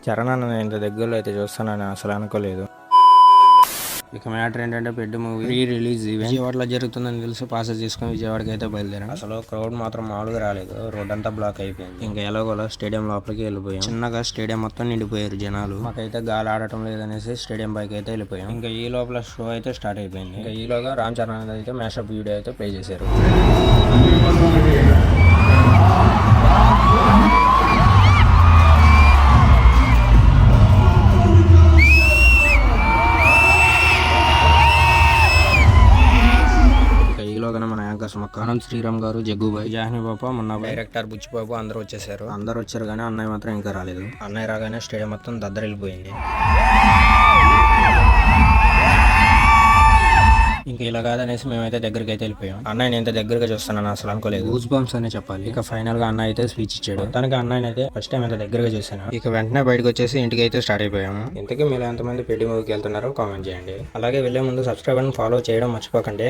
చరణ్ అన్న ఇంత దగ్గరలో అయితే చూస్తానని అసలు అనుకోలేదు. ఇక మ్యాటర్ ఏంటంటే పెద్ద మూవీ ప్రీ రిలీజ్ ఈవెంట్ విజయవాడలో జరుగుతుందని తెలిసి పాసెస్ తీసుకుని విజయవాడకి అయితే బయలుదేరాం. అసలు క్రౌడ్ మాత్రం మామూలుగా రాలేదు. రోడ్ అంతా బ్లాక్ అయిపోయింది. ఇంకా ఎలాగోలా స్టేడియం లోపలికి వెళ్ళిపోయాం. చిన్నగా స్టేడియం మొత్తం నిండిపోయారు జనాలు. మాకైతే గాలి ఆడటం లేదనేసి స్టేడియం పైకి అయితే వెళ్ళిపోయాం. ఇంకా ఈ లోపల షో అయితే స్టార్ట్ అయిపోయింది. ఇంకా ఈలోగా రామ్ చరణ్ అయితే మ్యాషప్ వీడియో అయితే ప్లే చేశారు. మన యాంకర్ సుమక్క, అనంత్ శ్రీరామ్ గారు, జగ్గుబాయ్, జాహ్నీ బాబా, మొన్న డైరెక్టర్ బుచ్చిబాబు అందరూ వచ్చేసారు. అందరూ వచ్చారు కానీ అన్నయ్య మాత్రం ఇంకా రాలేదు. అన్నయ్య రాగానే స్టేడియం మొత్తం దద్దరిల్లిపోయింది. ఇంకా ఇలా కాదనేసి మేమైతే దగ్గరికి అయితే వెళ్ళిపోయాం. అన్నయ్యని ఎంత దగ్గరగా చూస్తున్నాను అసలు అనుకోలేదు. గూస్ బంప్స్ అనే చెప్పాలి. ఇక ఫైనల్ గా అన్నయ్య అయితే స్పీచ్ ఇచ్చాడు. తనకి అన్నయ్య అయితే ఫస్ట్ టైం ఎంత దగ్గరగా చూసాను. ఇక వెంటనే బయటకు వచ్చేసి ఇంటికి అయితే స్టార్ట్ అయిపోయాము. ఇంతకీ మీరు ఎంతమంది పెళ్లి మూవీకి వెళ్తున్నారో కామెంట్ చేయండి. అలాగే వెళ్లే ముందు సబ్స్క్రైబ్ అండ్ ఫాలో చేయడం మర్చిపోకండి.